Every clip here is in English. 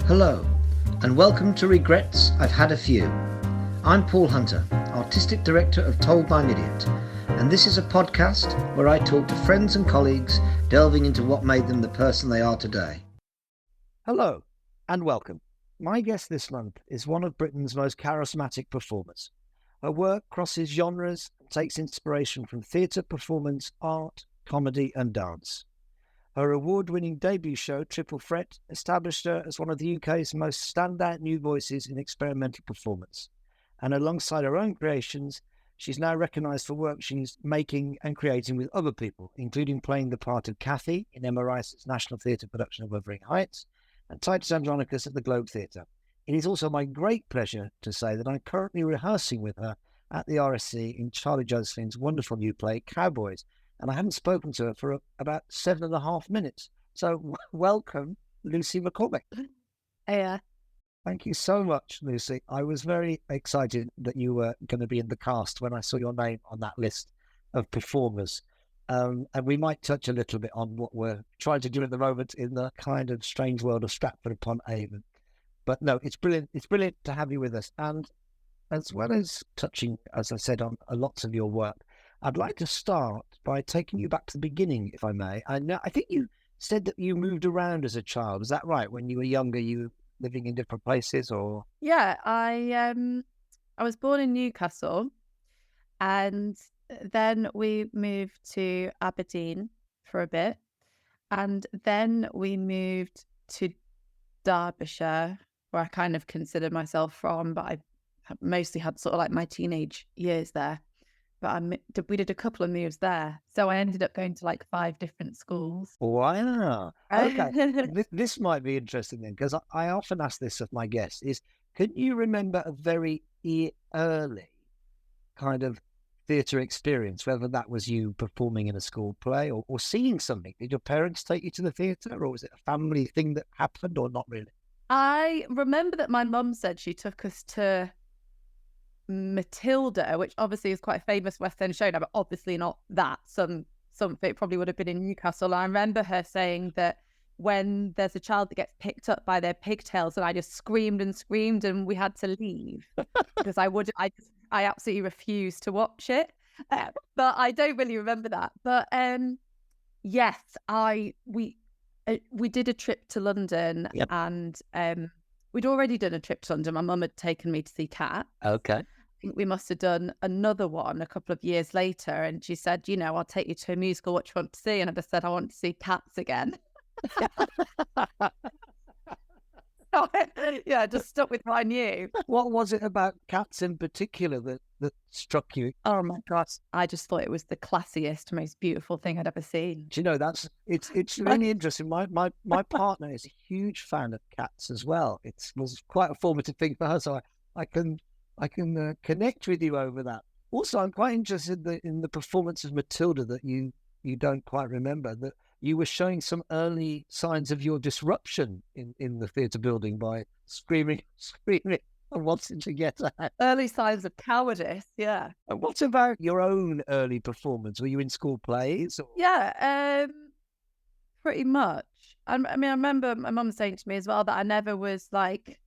Hello, and welcome to Regrets I've Had a Few. I'm Paul Hunter, Artistic Director of Told by an Idiot, and this is a podcast where I talk to friends and colleagues delving into what made them the person they are today. Hello, and welcome. My guest this month is one of Britain's most charismatic performers. Her work crosses genres and takes inspiration from theatre, performance, art, comedy and dance. Her award-winning debut show, Triple Threat, established her as one of the UK's most standout new voices in experimental performance. And alongside her own creations, she's now recognised for work she's making and creating with other people, including playing the part of Kathy in Emma Rice's National Theatre production of Wuthering Heights and Titus Andronicus at the Globe Theatre. It is also my great pleasure to say that I'm currently rehearsing with her at the RSC in Charlie Josephine's wonderful new play, Cowboys, and I haven't spoken to her for about 7.5 minutes. So welcome, Lucy McCormick. Yeah. Thank you so much, Lucy. I was very excited that you were going to be in the cast when I saw your name on that list of performers. And we might touch a little bit on what we're trying to do at the moment in the kind of strange world of Stratford-upon-Avon. But no, it's brilliant. It's brilliant to have you with us. And as well as touching, as I said, on lots of your work, I'd like to start by taking you back to the beginning, if I may. I think you said that you moved around as a child. Is that right? When you were younger, you were living in different places, or? Yeah, I was born in Newcastle, and then we moved to Aberdeen for a bit, and then we moved to Derbyshire, where I kind of consider myself from, but I mostly had sort of like my teenage years there. But we did a couple of moves there. So I ended up going to like 5 different schools. Wow. Okay. This might be interesting then, because I often ask this of my guests, is can you remember a very early kind of theatre experience, whether that was you performing in a school play or seeing something? Did your parents take you to the theatre, or was it a family thing that happened, or not really? I remember that my mum said she took us to Matilda, which obviously is quite a famous West End show now, but obviously not that. Some of it probably would have been in Newcastle. I remember her saying that when there's a child that gets picked up by their pigtails, and I just screamed and we had to leave because I absolutely refused to watch it. But I don't really remember that. But yes, we did a trip to London. Yep. And we'd already done a trip to London. My mum had taken me to see Cats. Okay. I think we must have done another one a couple of years later, and she said, I'll take you to a musical, what you want to see? And I just said, I want to see Cats again. Yeah, just stuck with what I knew. What was it about Cats in particular that struck you? Oh my God, I just thought it was the classiest, most beautiful thing I'd ever seen. Do you know, it's really interesting. My partner is a huge fan of Cats as well. It was quite a formative thing for her, so I can connect with you over that. Also, I'm quite interested in the performance of Matilda that you don't quite remember, that you were showing some early signs of your disruption in the theatre building by screaming and wanting to get out. Early signs of cowardice, yeah. And what about your own early performance? Were you in school plays? Or? Yeah, pretty much. I remember my mum saying to me as well that I never was like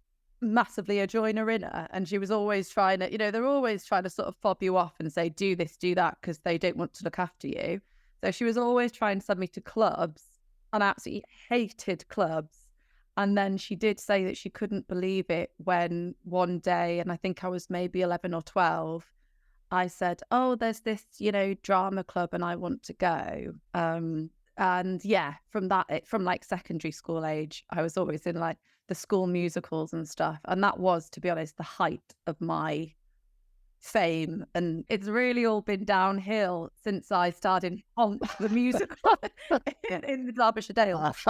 massively a joiner-inner, and she was always trying to, they're always trying to sort of fob you off and say, do this, do that, because they don't want to look after you. So she was always trying to send me to clubs, and I absolutely hated clubs. And then she did say that she couldn't believe it when one day, and I think I was maybe 11 or 12, I said, oh, there's this, drama club and I want to go. And yeah, from like secondary school age, I was always in like the school musicals and stuff. And that was, to be honest, the height of my fame. And it's really all been downhill since I started Honk the musical in the Derbyshire Dales.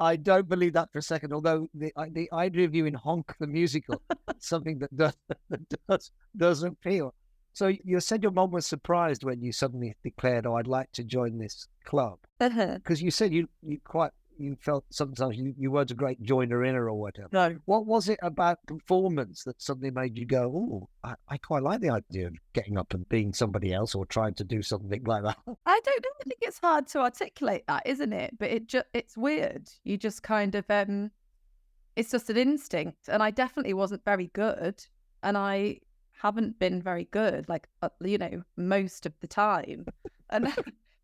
I don't believe that for a second, although the idea of you in Honk the musical is something that does appeal. So you said your mum was surprised when you suddenly declared, oh, I'd like to join this club. Because you said you felt sometimes you weren't a great joiner-inner or whatever. No. What was it about performance that suddenly made you go, oh, I quite like the idea of getting up and being somebody else or trying to do something like that? I don't know. I think it's hard to articulate that, isn't it? But it's weird. You just kind of, it's just an instinct. And I definitely wasn't very good. And I haven't been very good, like, most of the time. And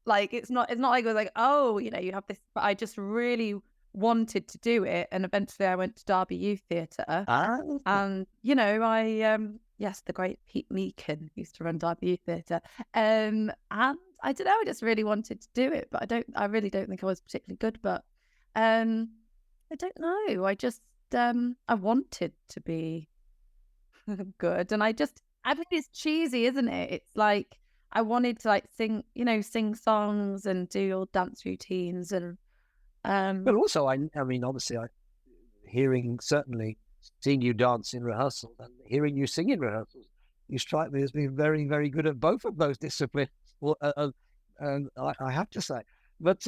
like, it's not like I was like, oh, you have this, but I just really wanted to do it. And eventually I went to Derby Youth Theatre. Ah, And, yes, the great Pete Meakin used to run Derby Youth Theatre. And I don't know, I just really wanted to do it, but I really don't think I was particularly good, but I don't know. I wanted to be good. And I think it's cheesy, isn't it? It's like, I wanted to like sing songs and do all dance routines and, But also, I mean, obviously, certainly seeing you dance in rehearsal and hearing you sing in rehearsals, you strike me as being very, very good at both of those disciplines. Well, I have to say, but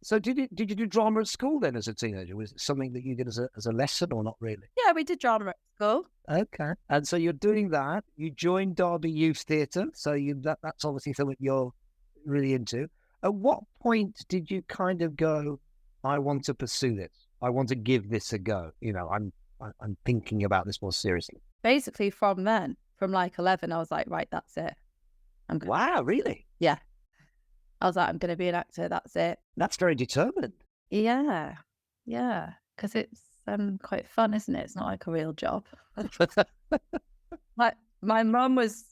so did you do drama at school then as a teenager? Was it something that you did as a lesson or not really? yeah, we did drama at school. Okay, and so you're doing that. You joined Derby Youth Theatre, so that's obviously something you're really into. At what point did you kind of go, I want to pursue this. I want to give this a go. I'm thinking about this more seriously. Basically from then, from like 11, I was like, right, that's it. Wow, really? Yeah. I was like, I'm going to be an actor. That's it. That's very determined. Yeah. Yeah. Because it's quite fun, isn't it? It's not like a real job. My mum was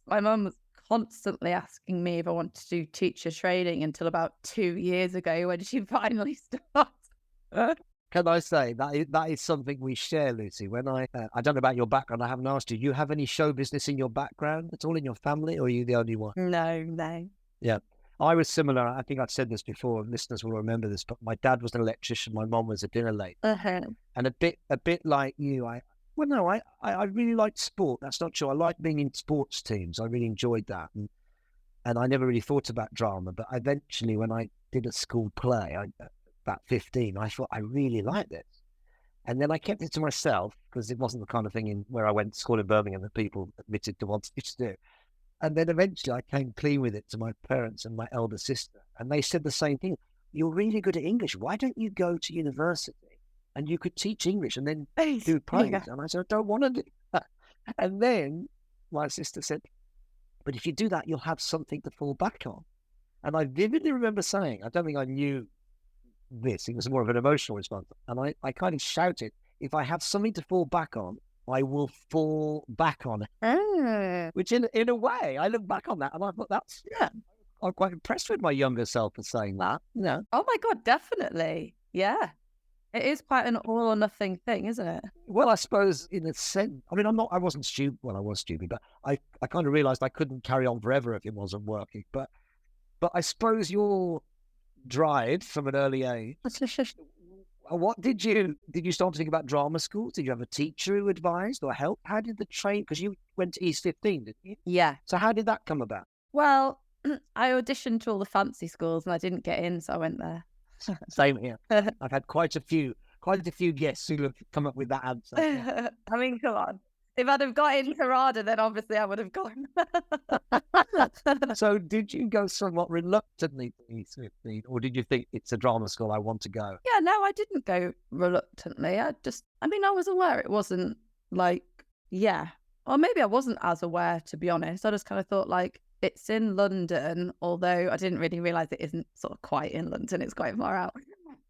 constantly asking me if I wanted to do teacher training until about 2 years ago when she finally started. Can I say that is something we share, Lucy? When I don't know about your background, I haven't asked you. You have any show business in your background at all in your family, or are you the only one? No. Yeah, I was similar. I think I've said this before, and listeners will remember this. But my dad was an electrician. My mom was a dinner lady, and a bit like you. I really liked sport. That's not true. I liked being in sports teams. I really enjoyed that, and I never really thought about drama. But eventually, when I did a school play, about 15, I thought I really like this. And then I kept it to myself because it wasn't the kind of thing where I went to school in Birmingham that people admitted to wanting to do. And then eventually I came clean with it to my parents and my elder sister. And they said the same thing. You're really good at English. Why don't you go to university and you could teach English and then do plays? Yeah. And I said, I don't want to do that. And then my sister said, but if you do that, you'll have something to fall back on. And I vividly remember saying, I don't think I knew this, it was more of an emotional response. And I kind of shouted, if I have something to fall back on, I will fall back on it. Which in a way, I look back on that and I thought I'm quite impressed with my younger self for saying that. Oh my God, definitely. Yeah. It is quite an all or nothing thing, isn't it? Well, I suppose in a sense, I mean, I wasn't stupid. Well, I was stupid, but I kind of realized I couldn't carry on forever if it wasn't working. But I suppose your drive from an early age. What did you start to think about drama schools? Did you have a teacher who advised or helped? How did the train? Because you went to East 15, didn't you? Yeah. So how did that come about? Well, I auditioned to all the fancy schools and I didn't get in, so I went there. Same here. I've had quite a few guests who have come up with that answer. I mean, come on. If I'd have got into RADA, then obviously I would have gone. So did you go somewhat reluctantly to East 15, or did you think it's a drama school, I want to go? Yeah, no, I didn't go reluctantly. I was aware it wasn't like, or maybe I wasn't as aware, to be honest. I just kind of thought like, it's in London, although I didn't really realise it isn't sort of quite in London. It's quite far out.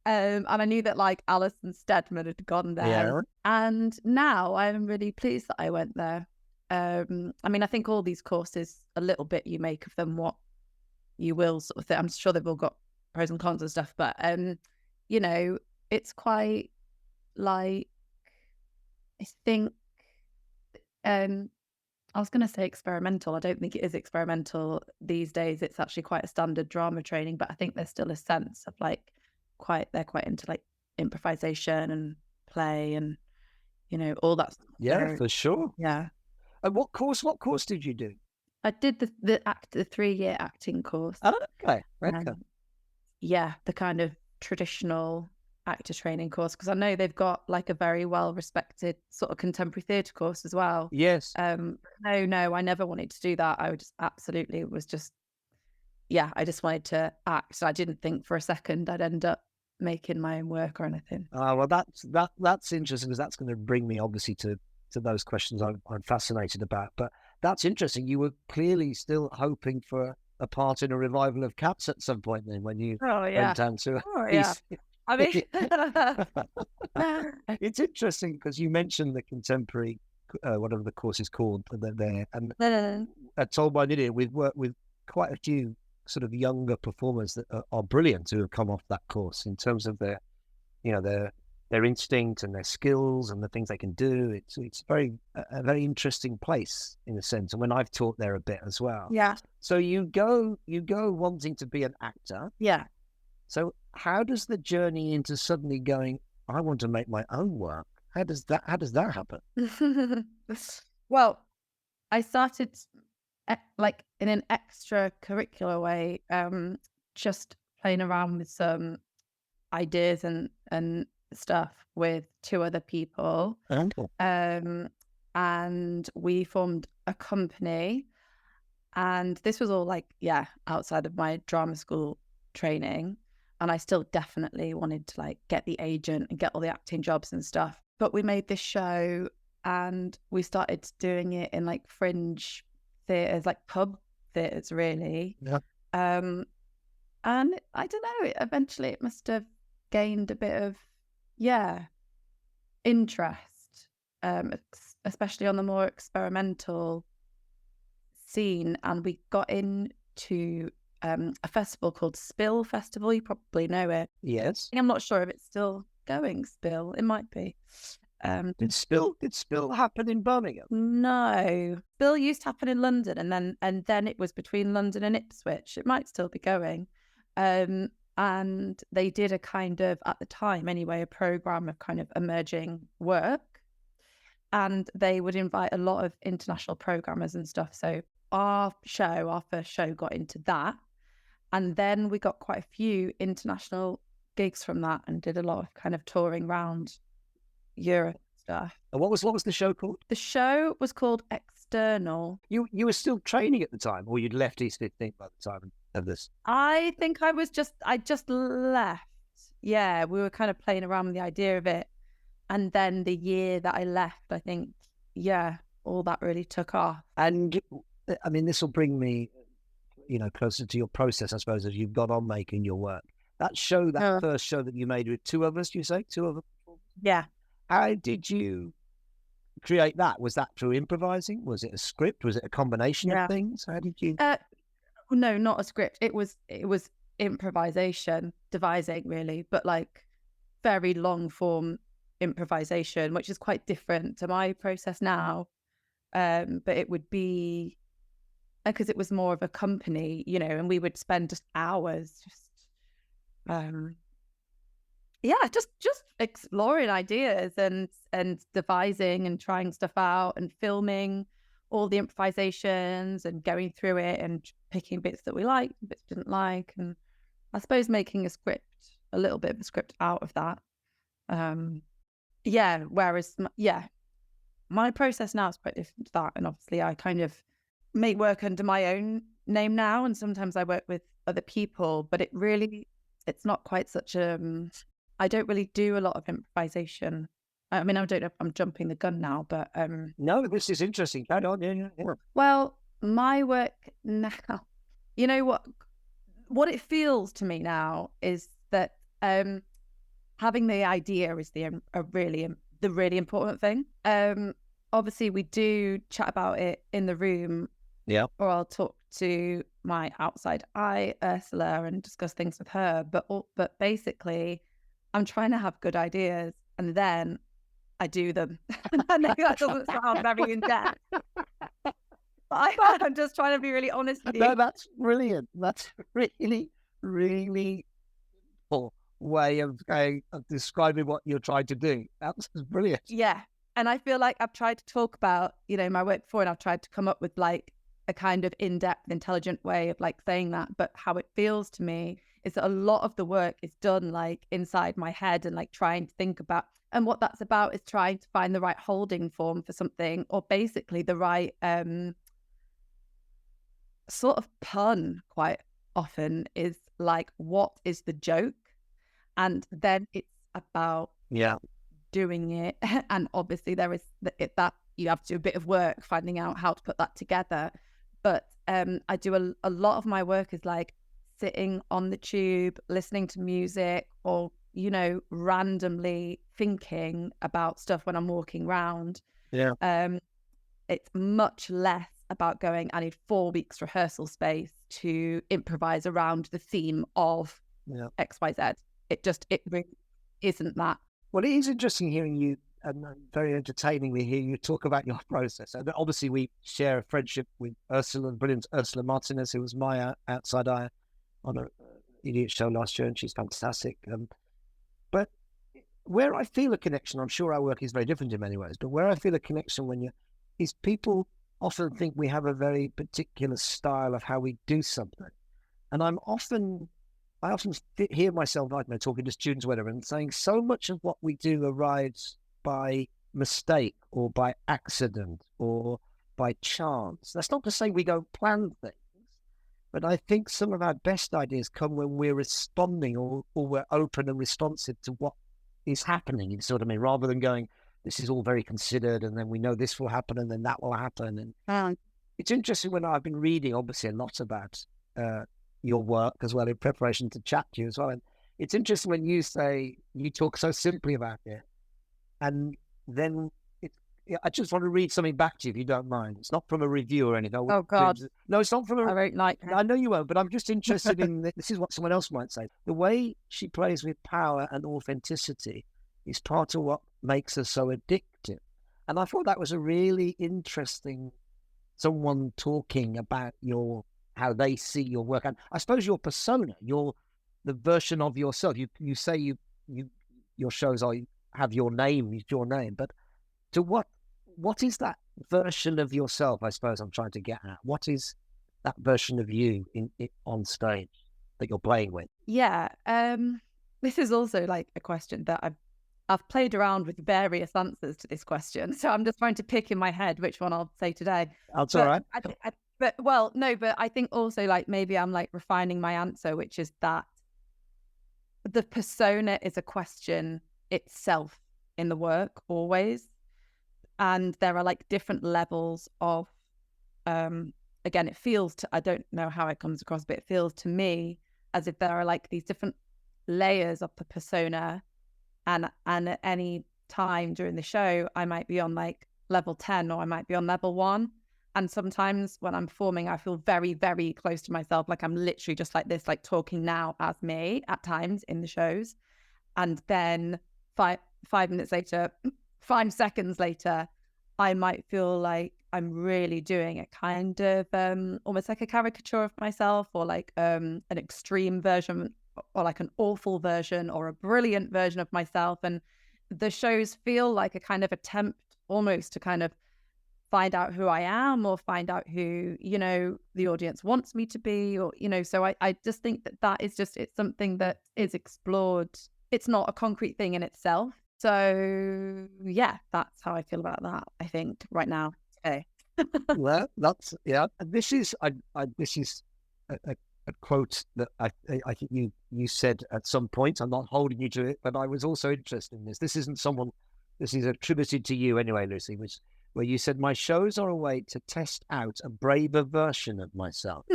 And I knew that like Alison Steadman had gone there. Yeah. And now I'm really pleased that I went there. I mean, I think all these courses, a little bit you make of them what you will sort of think. I'm sure they've all got pros and cons and stuff, but it's quite like, I think, I was going to say experimental. I don't think it is experimental these days. It's actually quite a standard drama training, but I think there's still a sense of like they're quite into like improvisation and play and all that stuff. Yeah, for sure. Yeah. And what course did you do? I did the 3-year acting course. Oh, okay. Yeah, the kind of traditional actor training course, because I know they've got like a very well respected sort of contemporary theatre course as well. Yes. No, I never wanted to do that. I just absolutely was just I just wanted to act. So I didn't think for a second I'd end up making my own work or anything. Well, that's interesting, because that's going to bring me obviously to those questions I'm fascinated about. But that's interesting. You were clearly still hoping for a part in a revival of Cats at some point then, when you went down to I mean, it's interesting because you mentioned the contemporary, whatever the course is called there, and at Told by an Idiot, we've worked with quite a few sort of younger performers that are brilliant who have come off that course in terms of their instinct and their skills and the things they can do. It's a very interesting place in a sense. And when I've taught there a bit as well. Yeah. So you go wanting to be an actor. Yeah. So how does the journey into suddenly going, I want to make my own work? How does that happen? Well, I started like in an extracurricular way, just playing around with some ideas and stuff with two other people. And we formed a company, and this was all like, outside of my drama school training. And I still definitely wanted to like get the agent and get all the acting jobs and stuff. But we made this show and we started doing it in like fringe theatres, like pub theatres, really. Yeah. And I don't know, eventually it must have gained a bit of, interest, especially on the more experimental scene. And we got into a festival called Spill Festival. You probably know it. Yes. I'm not sure if it's still going, Spill. It might be. Did Spill happen in Birmingham? No. Spill used to happen in London, and then it was between London and Ipswich. It might still be going. And they did a kind of, at the time anyway, a programme of kind of emerging work. And they would invite a lot of international programmers and stuff. So our first show got into that. And then we got quite a few international gigs from that and did a lot of kind of touring around Europe stuff. And what was the show called? The show was called External. You were still training at the time, or you'd left East 15 by the time of this? I think I just left. Yeah, we were kind of playing around with the idea of it. And then the year that I left, I think, all that really took off. And I mean, this will bring me, closer to your process, I suppose, as you've got on making your work. That show, first show that you made with two of us, you say? Two of us? Yeah. How did you create that? Was that through improvising? Was it a script? Was it a combination of things? How did you? No, not a script. It was improvisation, devising really, but like very long form improvisation, which is quite different to my process now. But it would be because it was more of a company, and we would spend just hours just exploring ideas and devising and trying stuff out and filming all the improvisations and going through it and picking bits that we liked, bits we didn't like, and I suppose making a little bit of a script out of that. Whereas my process now is quite different to that, and obviously I kind of make work under my own name now, and sometimes I work with other people, but it's not quite such I don't really do a lot of improvisation. I mean, I don't know if I'm jumping the gun now, but no, this is interesting. Carry on. Yeah. Well, my work now, what it feels to me now is that having the idea is the really important thing. Obviously, we do chat about it in the room. Yeah. Or I'll talk to my outside eye, Ursula, and discuss things with her. But basically, I'm trying to have good ideas, and then I do them. I know that doesn't sound very in-depth. But I'm just trying to be really honest with you. No, that's brilliant. That's really, really cool way of describing what you're trying to do. That's brilliant. Yeah. And I feel like I've tried to talk about, my work before, and I've tried to come up with like a kind of in-depth, intelligent way of like saying that. But how it feels to me is that a lot of the work is done like inside my head and like trying to think about, and what that's about is trying to find the right holding form for something, or basically the right sort of pun quite often is like, what is the joke? And then it's about doing it. And obviously there is that you have to do a bit of work finding out how to put that together. But I do a lot of my work is like sitting on the tube, listening to music, or, you know, randomly thinking about stuff when I'm walking around. It's much less about going, I need 4 weeks rehearsal space to improvise around the theme of XYZ. It really isn't that. Well, it is interesting hearing you, and very entertainingly hear you talk about your process. And obviously we share a friendship with Ursula, brilliant Ursula Martinez, who was my outside eye on an Idiot show last year, and she's fantastic. But where I feel a connection, I'm sure our work is very different in many ways, but where I feel a connection is people often think we have a very particular style of how we do something. And I often hear myself, I don't know, talking to students, whatever, and saying so much of what we do arrives by mistake or by accident or by chance. That's not to say we don't plan things, but I think some of our best ideas come when we're responding or we're open and responsive to what is happening, you sort of mean, rather than going, this is all very considered and then we know this will happen and then that will happen. And it's interesting when I've been reading, obviously, a lot about your work as well in preparation to chat to you as well. And it's interesting when you say, you talk so simply about it. And then I just want to read something back to you, if you don't mind. It's not from a review or anything. Oh, God. No, it's not from I won't like that. I know you won't, but I'm just interested in, this is what someone else might say. The way she plays with power and authenticity is part of what makes her so addictive. And I thought that was a really interesting, someone talking about how they see your work. And I suppose your persona, the version of yourself. You say your shows have your name, but to what is that version of yourself? I suppose I'm trying to get at. What is that version of you on stage that you're playing with? Yeah, this is also like a question that I've played around with various answers to this question, so I'm just trying to pick in my head which one I'll say today. That's all right. But I think also like maybe I'm like refining my answer, which is that the persona is a question itself in the work always. And there are like different levels of, again, it feels I don't know how it comes across, but it feels to me as if there are like these different layers of the persona. And at any time during the show, I might be on like level 10 or I might be on level 1. And sometimes when I'm performing, I feel very, very close to myself. Like I'm literally just like this, like talking now as me at times in the shows. And then 5 minutes later, 5 seconds later, I might feel like I'm really doing a kind of almost like a caricature of myself, or like an extreme version, or like an awful version, or a brilliant version of myself. And the shows feel like a kind of attempt almost to kind of find out who I am, or find out who, you know, the audience wants me to be, or, you know, so I just think that is just, it's something that is explored. It's not a concrete thing in itself. So yeah, that's how I feel about that, I think, right now. Okay. Well, that's, yeah, this is a quote that I think you said at some point. I'm not holding you to it, but I was also interested in this. This is attributed to you anyway, Lucy, where you said, my shows are a way to test out a braver version of myself.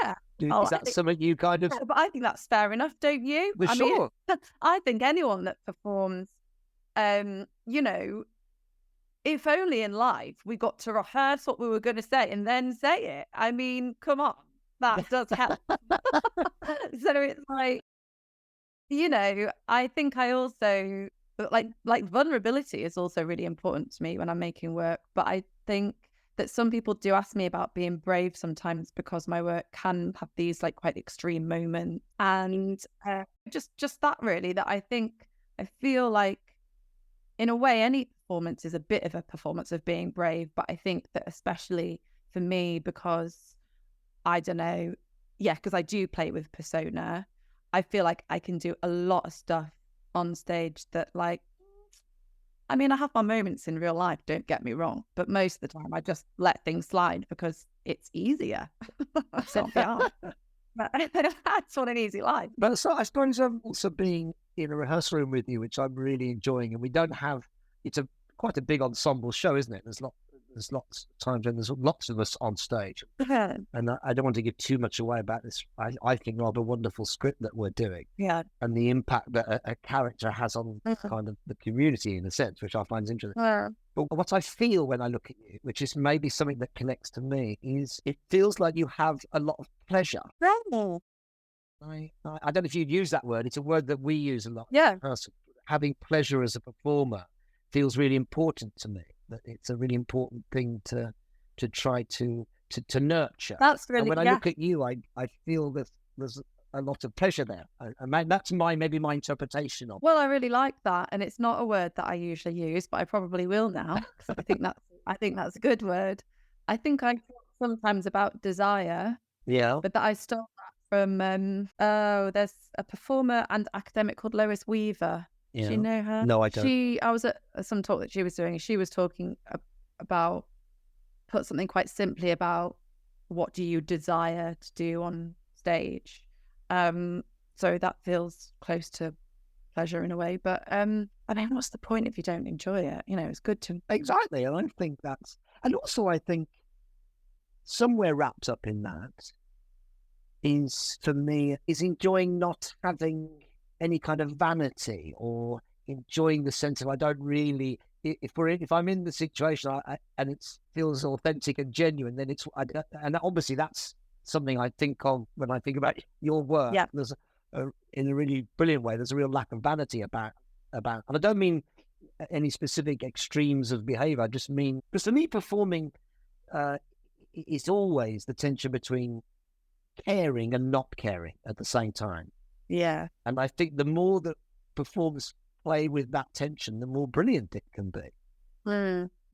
Yeah. Is that something you kind of... Yeah, but I think that's fair enough, don't you? Well, sure. Mean, I think anyone that performs, you know, if only in life we got to rehearse what we were going to say and then say it. I mean, come on, that does help. So it's like, you know, I think I also, like vulnerability is also really important to me when I'm making work. But I think that some people do ask me about being brave sometimes, because my work can have these like quite extreme moments. And just that really, that I feel like in a way, any performance is a bit of a performance of being brave. But I think that especially for me, because I don't know, because I do play with persona, I feel like I can do a lot of stuff on stage that, like, I mean, I have my moments in real life, don't get me wrong, but most of the time I just let things slide because it's easier. Simply are. But I just want an easy life. But so I suppose I'm also being in a rehearsal room with you, which I'm really enjoying, and we don't have. It's quite a big ensemble show, isn't it? There's lots of times when there's lots of us on stage, and I don't want to give too much away about this. I think rather wonderful script that we're doing, and the impact that a character has on kind of the community in a sense, which I find interesting. But what I feel when I look at you, which is maybe something that connects to me, is it feels like you have a lot of pleasure. I don't know if you'd use that word. It's a word that we use a lot. Yeah. Having pleasure as a performer feels really important to me. That it's a really important thing to try to nurture. That's really. And when I look at you, I feel that there's a lot of pleasure there. That's maybe my interpretation of. Well, I really like that, and it's not a word that I usually use, but I probably will now because I think that's a good word. I think I talk sometimes about desire. Yeah. But that I stole that from there's a performer and academic called Lois Weaver. Yeah. Do you know her? No, I don't. I was at some talk that she was doing. She was talking about, put something quite simply about what do you desire to do on stage. So that feels close to pleasure in a way. But I mean, what's the point if you don't enjoy it? You know, it's good to. Exactly. And I think and also I think somewhere wrapped up in that is, for me, is enjoying not having any kind of vanity, or enjoying the sense of I don't really, if I'm in the situation and it feels authentic and genuine, then and obviously that's something I think of when I think about your work. Yeah. There's in a really brilliant way, there's a real lack of vanity about, and I don't mean any specific extremes of behavior. I just mean, because for me, performing, it's always the tension between caring and not caring at the same time. Yeah. And I think the more that performers play with that tension, the more brilliant it can be.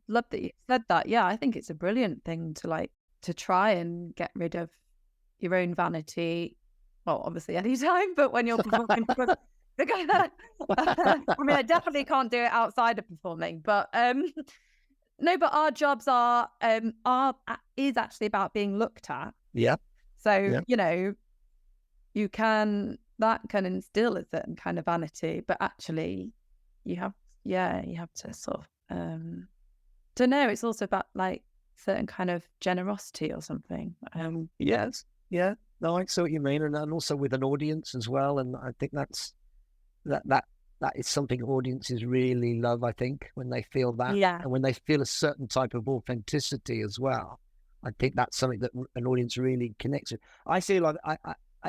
Love that you said that. Yeah, I think it's a brilliant thing to try and get rid of your own vanity. Well, obviously any time, but when you're performing, I mean, I definitely can't do it outside of performing, but no, but our jobs is actually about being looked at. Yeah. So, you know, that can instill a certain kind of vanity, but actually you have to sort of, don't know, it's also about like certain kind of generosity or something. Yes. Yeah. No, I see what you mean. And also with an audience as well. And I think that is something audiences really love, I think, when they feel that. Yeah. And when they feel a certain type of authenticity as well. I think that's something that an audience really connects with. I feel like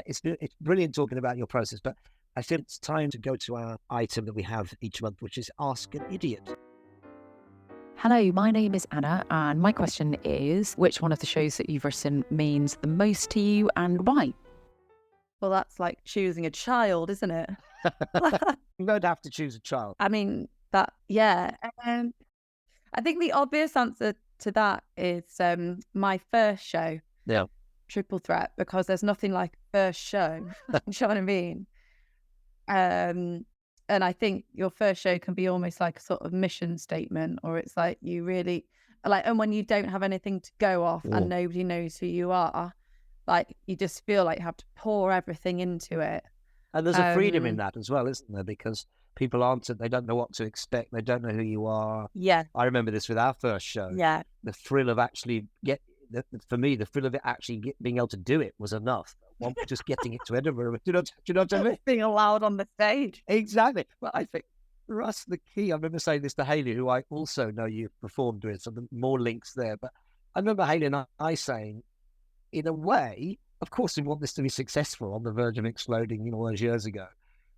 it's brilliant talking about your process, but I feel it's time to go to our item that we have each month, which is Ask an Idiot. Hello, my name is Anna, and my question is, which one of the shows that you've written means the most to you and why? Well, that's like choosing a child, isn't it? You don't have to choose a child. I mean, yeah. I think the obvious answer to that is my first show. Yeah. Triple Threat, because there's nothing like first show. You know what I mean? And I think your first show can be almost like a sort of mission statement, or it's like you really like, and when you don't have anything to go off and nobody knows who you are, like you just feel like you have to pour everything into it. And there's a freedom in that as well, isn't there? Because people they don't know what to expect. They don't know who you are. Yeah. I remember this with our first show. Yeah. The thrill of actually for me, the thrill of it actually being able to do it was enough. Just getting it to Edinburgh. Do you know what I mean? Being allowed on the stage. Exactly. Well, I think for us, the key, I remember saying this to Hayley, who I also know you've performed with, so more links there. But I remember Hayley and I saying, in a way, of course, we want this to be successful, on the verge of exploding, all those years ago.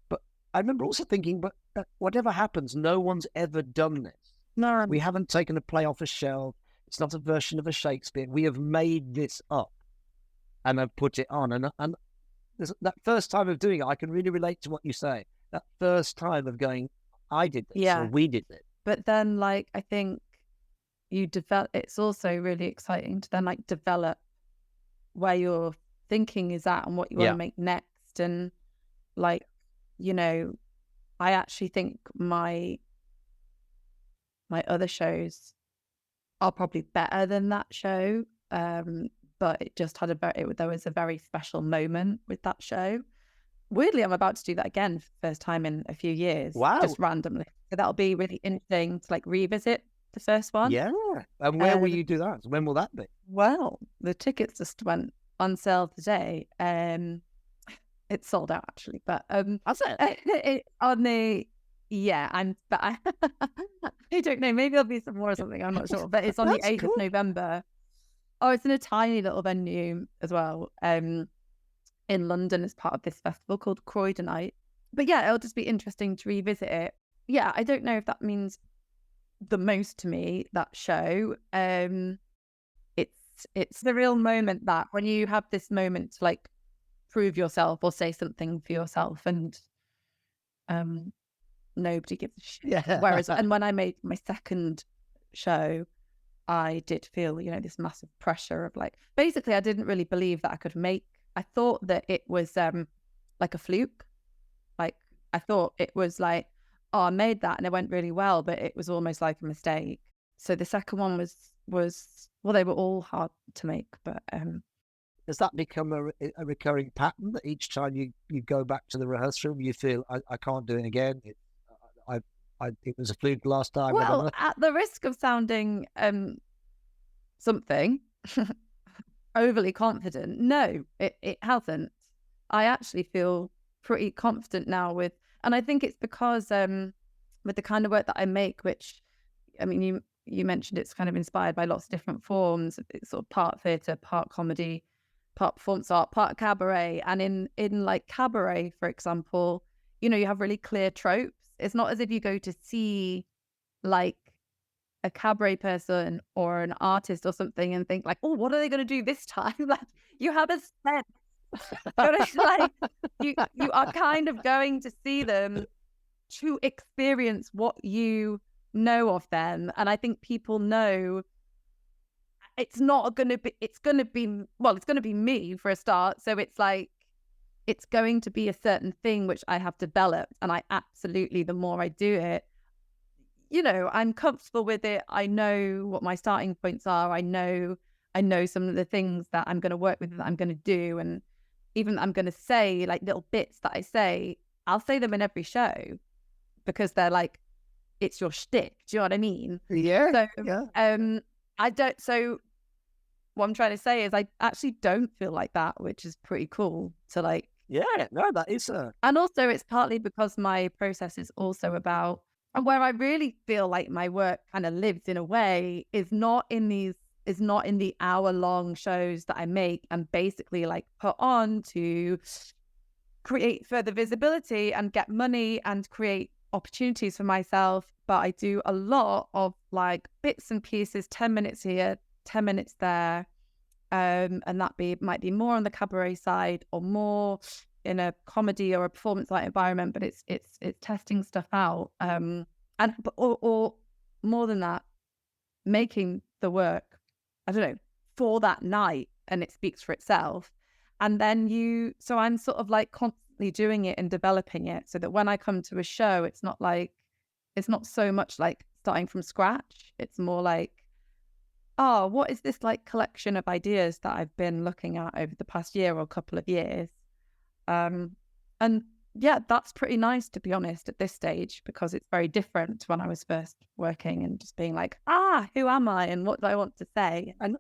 But I remember also thinking, but whatever happens, no one's ever done this. No. We haven't taken a play off a shelf. It's not a version of a Shakespeare. We have made this up and have put it on. And that first time of doing it, I can really relate to what you say. That first time of going, I did this, or we did it. But then, like, I think it's also really exciting to then, like, develop where your thinking is at and what you want to make next. And, like, I actually think my other shows are probably better than that show. but it just had there was a very special moment with that show. Weirdly, I'm about to do that again for the first time in a few years. Wow. Just randomly. So that'll be really interesting to like revisit the first one. Yeah. And where will you do that? When will that be? Well, the tickets just went on sale today. It's sold out actually, but That's it. on the but I don't know. Maybe there'll be some more or something. I'm not sure, but it's on the 8th of November. Oh, it's in a tiny little venue as well. In London as part of this festival called Croydonite. But yeah, it'll just be interesting to revisit it. Yeah, I don't know if that means the most to me, that show. It's the real moment that when you have this moment to like prove yourself or say something for yourself, and nobody gives a shit. Yeah. Whereas, and when I made my second show, I did feel, this massive pressure of like, basically I didn't really believe that I thought that it was like a fluke. Like I thought it was like, oh, I made that and it went really well, but it was almost like a mistake. So the second one was well, they were all hard to make, but does that become a recurring pattern that each time you go back to the rehearsal room, you feel I can't do it again? It was a fluke last time. Well, at the risk of sounding something overly confident, no, it hasn't. I actually feel pretty confident now and I think it's because with the kind of work that I make, which, I mean, you mentioned it's kind of inspired by lots of different forms. It's sort of part theatre, part comedy, part performance art, part cabaret. And in like cabaret, for example, you have really clear tropes. It's not as if you go to see like a cabaret person or an artist or something and think like, oh, what are they going to do this time? Like you have a sense. But it's like you are kind of going to see them to experience what you know of them. And I think people know it's going to be me for a start. So it's like, it's going to be a certain thing which I have developed. And I absolutely, the more I do it, I'm comfortable with it. I know what my starting points are. I know some of the things that I'm going to work with, that I'm going to do. And even I'm going to say like little bits that I say, I'll say them in every show because they're like, it's your shtick. Do you know what I mean? Yeah. So, yeah. So what I'm trying to say is I actually don't feel like that, which is pretty cool to like. Yeah, no, that is And also it's partly because my process is also about, and where I really feel like my work kind of lives in a way is not in the hour-long shows that I make and basically like put on to create further visibility and get money and create opportunities for myself. But I do a lot of like bits and pieces, 10 minutes here, 10 minutes there. And that might be more on the cabaret side or more in a comedy or a performance like environment, but it's testing stuff out. Or more than that, making the work, I don't know, for that night, and it speaks for itself. And then so I'm sort of like constantly doing it and developing it so that when I come to a show, it's not so much like starting from scratch. It's more like, oh, what is this like collection of ideas that I've been looking at over the past year or a couple of years? And yeah, that's pretty nice, to be honest, at this stage, because it's very different to when I was first working and just being like, who am I and what do I want to say? And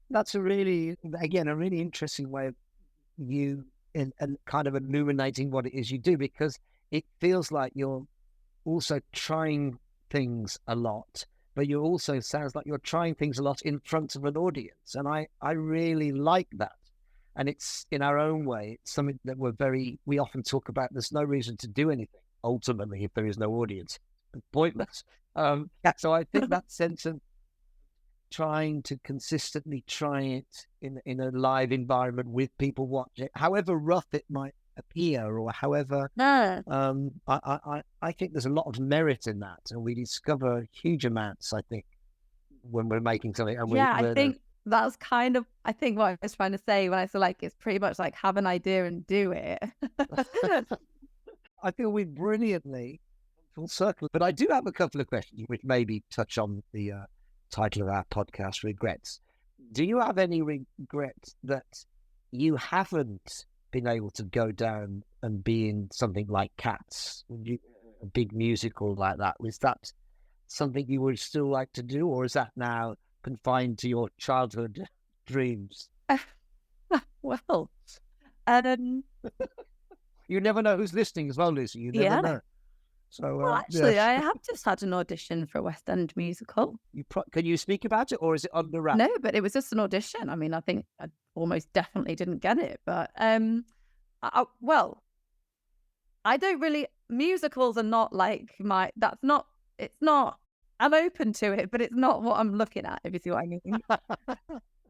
that's a really interesting way of you and kind of illuminating what it is you do, because it feels like you're also trying things a lot, but you also sounds like you're trying things a lot in front of an audience. And I really like that. And it's in our own way, it's something that we often talk about. There's no reason to do anything ultimately if there is no audience. It's pointless. So I think that sense of trying to consistently try it in a live environment with people watching, however rough it might appear or however, I think there's a lot of merit in that. And we discover huge amounts, I think, when we're making something. And I think that's kind of, I think what I was trying to say when I said like, it's pretty much like have an idea and do it. I feel we brilliantly full circle, but I do have a couple of questions which maybe touch on the title of our podcast, Regrets. Do you have any regret that you haven't been able to go down and be in something like Cats, a big musical like that? Was that something you would still like to do, or is that now confined to your childhood dreams? Well, you never know who's listening as well, Lucy. You never know. So, well, actually, I have just had an audition for a West End musical. Can you speak about it, or is it under wraps? No, but it was just an audition. I mean, I think I almost definitely didn't get it, but well, I don't really. Musicals are not like my. That's not. It's not. I'm open to it, but it's not what I'm looking at. If you see what I mean.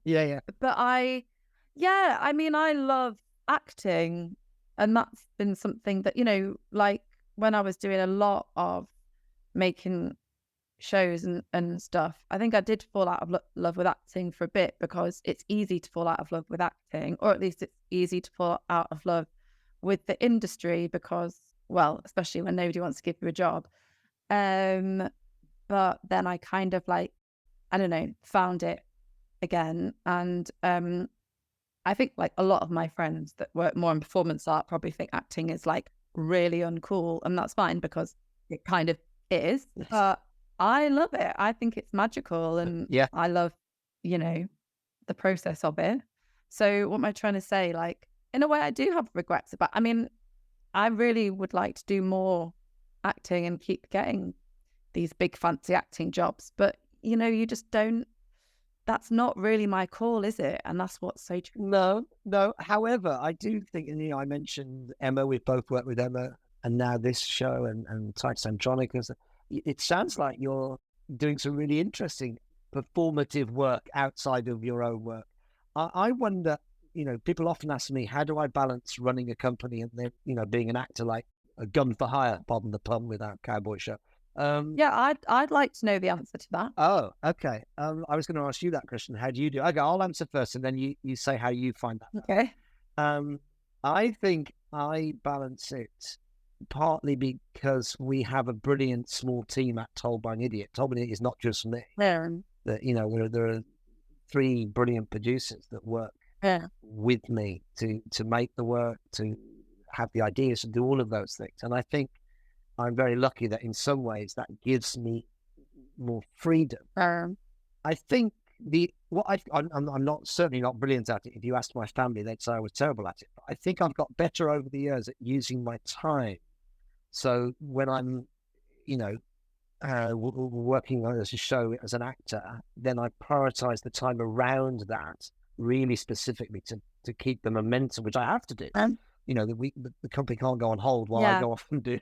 Yeah. But I mean, I love acting, and that's been something that, like when I was doing a lot of making shows and stuff, I think I did fall out of love with acting for a bit, because it's easy to fall out of love with acting, or at least it's easy to fall out of love with the industry, because, well, especially when nobody wants to give you a job. But then I kind of like, I don't know, found it again. And I think like a lot of my friends that work more in performance art probably think acting is like really uncool, and that's fine, because it kind of is. But I love it. I think it's magical, and I love, the process of it. So what am I trying to say? Like, in a way, I do have regrets about. I mean, I really would like to do more acting and keep getting these big fancy acting jobs, but you just don't. That's not really my call, is it? And that's what's so true. No. However, I do think, I mentioned Emma. We've both worked with Emma, and now this show and Titus Andronicus. It sounds like you're doing some really interesting performative work outside of your own work. I wonder, people often ask me, how do I balance running a company and then, being an actor, like a gun for hire, pardon the pun, with our cowboy show. I'd like to know the answer to that. Oh, okay. I was going to ask you that question. How do you do? Okay, I'll answer first, and then you say how you find that. Okay. I think I balance it partly because we have a brilliant small team at Told by an Idiot. Told by an Idiot is not just me. Yeah. There are 3 brilliant producers that work with me to make the work, to have the ideas, to do all of those things. And I think I'm very lucky that in some ways that gives me more freedom. I think I'm certainly not brilliant at it. If you asked my family, they'd say I was terrible at it. But I think I've got better over the years at using my time. So when I'm, working on a show as an actor, then I prioritize the time around that really specifically to keep the momentum, which I have to do. The company can't go on hold while I go off and do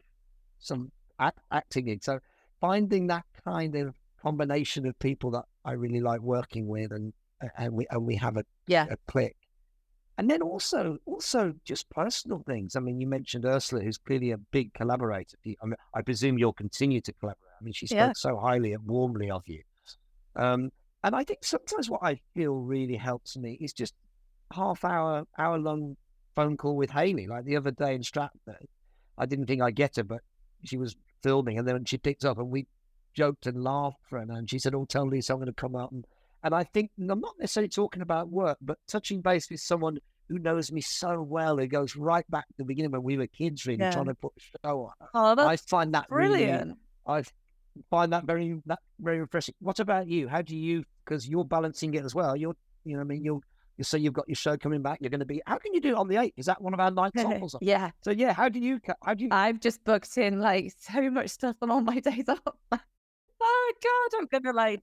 some acting gigs. So finding that kind of combination of people that I really like working with, and we have a click. And then also just personal things. I mean, you mentioned Ursula, who's clearly a big collaborator. I presume you'll continue to collaborate. I mean, she spoke so highly and warmly of you. And I think sometimes what I feel really helps me is just hour-long phone call with Hayley. Like the other day in Stratford, I didn't think I'd get her, but she was filming, and then she picked up and we joked and laughed for her, and she said, "Oh, tell Lisa I'm going to come out." And I think I'm not necessarily talking about work, but touching base with someone who knows me so well, who goes right back to the beginning when we were kids, really trying to put a show on. Oh, I find that brilliant. I find that very refreshing. What about you? How do you? Because you're balancing it as well. You say you've got your show coming back. You're going to be. How can you do it on the 8th? Is that one of our nights off or something? Yeah. So how do you? I've just booked in like so much stuff on all my days off. Oh God, I'm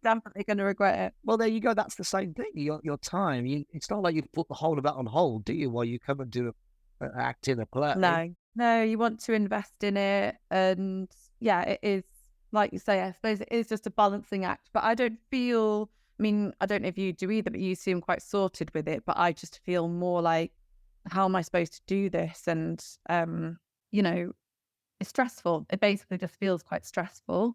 definitely gonna regret it. Well, there you go. That's the same thing. Your time. It's not like you put the whole of that on hold, do you? While you come and do an act in a play. No. You want to invest in it, and it is like you say. I suppose it is just a balancing act. But I don't feel. I mean, I don't know if you do either, but you seem quite sorted with it. But I just feel more like, how am I supposed to do this? And it's stressful. It basically just feels quite stressful.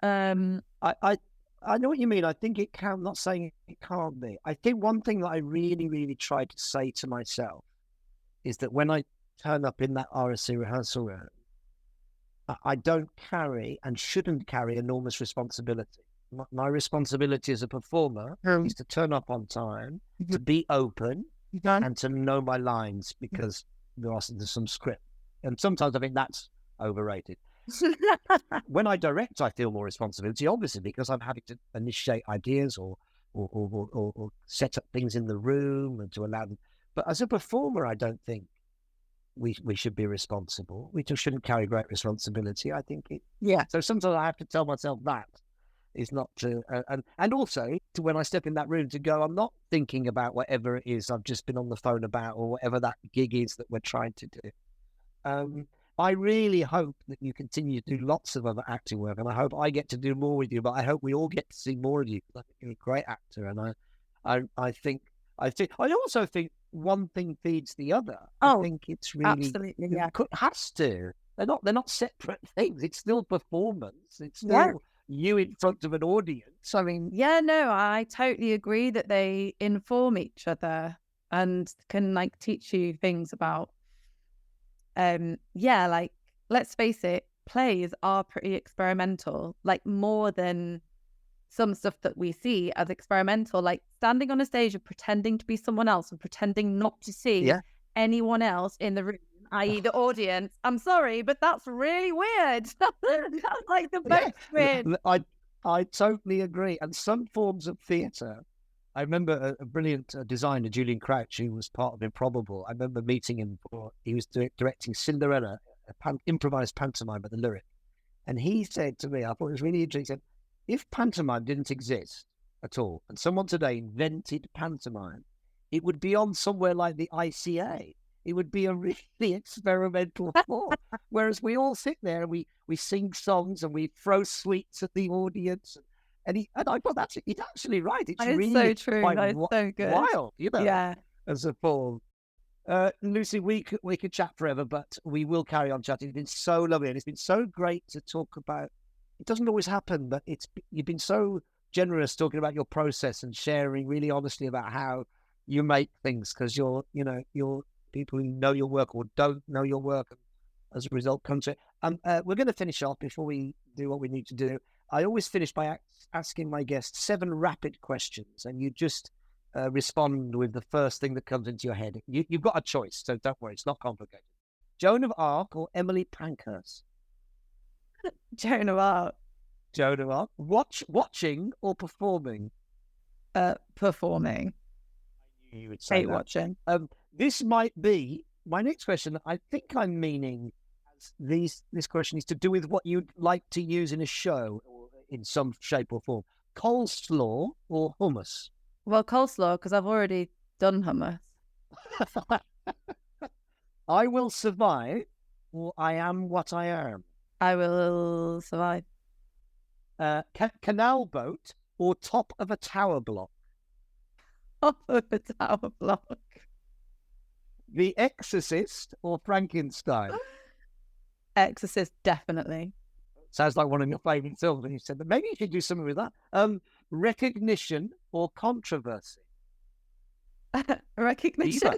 I know what you mean. I think it can. I'm not saying it can't be. I think one thing that I really, really try to say to myself is that when I turn up in that RSC rehearsal room, I don't carry and shouldn't carry enormous responsibility. My responsibility as a performer is to turn up on time, to be open, and to know my lines, because there's some script. And sometimes I think that's overrated. When I direct, I feel more responsibility, obviously, because I'm having to initiate ideas or set up things in the room and to allow them. But as a performer, I don't think we should be responsible. We just shouldn't carry great responsibility. I think So sometimes I have to tell myself that is not to, and also to, when I step in that room, to go, I'm not thinking about whatever it is I've just been on the phone about, or whatever that gig is that we're trying to do. I really hope that you continue to do lots of other acting work, and I hope I get to do more with you, but I hope we all get to see more of you. I think you're a great actor, and I also think one thing feeds the other. I think it's really absolutely, has to. They're not separate things. It's still performance. It's still you in front of an audience. I mean, I totally agree that they inform each other and can like teach you things about. Like, let's face it, plays are pretty experimental, like more than some stuff that we see as experimental, like standing on a stage and pretending to be someone else and pretending not to see anyone else in the room, i.e. the audience. I'm sorry, but that's really weird. That's like the most weird. I totally agree. And some forms of theatre, I remember a brilliant designer, Julian Crouch, who was part of Improbable. I remember meeting him he was directing Cinderella, improvised pantomime at the Lyric. And he said to me, I thought it was really interesting, he said, if pantomime didn't exist at all, and someone today invented pantomime, it would be on somewhere like the ICA. It would be a really experimental form. Whereas we all sit there and we sing songs and we throw sweets at the audience. And I thought he's actually right. It's really so true. Quite so good. Wild, as a form. Lucy, we could chat forever, but we will carry on chatting. It's been so lovely, and it's been so great to talk about. It doesn't always happen, but you've been so generous talking about your process and sharing really honestly about how you make things, because you're people who know your work or don't know your work, and as a result come to it. We're going to finish off before we do what we need to do. I always finish by asking my guests 7 rapid questions, and you just respond with the first thing that comes into your head. You've got a choice, so don't worry, it's not complicated. Joan of Arc or Emily Pankhurst? Joan of Arc. Joan of Arc. Watching or performing? Performing. I knew you would say that. Watching. This might be my next question. I think I'm meaning this question is to do with what you'd like to use in a show or in some shape or form. Coleslaw or hummus? Well, coleslaw, because I've already done hummus. I will survive, or I am what I am? I will survive. Canal boat or top of a tower block? Top of a tower block. The Exorcist or Frankenstein? Exorcist, definitely. Sounds like one of your favourite films, and you said that maybe you should do something with that. Recognition or controversy? Recognition.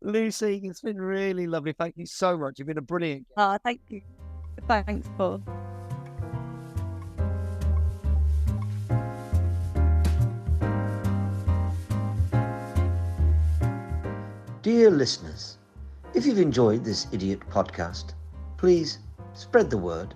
Lucy, it's been really lovely. Thank you so much. You've been a brilliant guest. Oh, thank you. Thanks, Paul. Dear listeners, if you've enjoyed this idiot podcast, please spread the word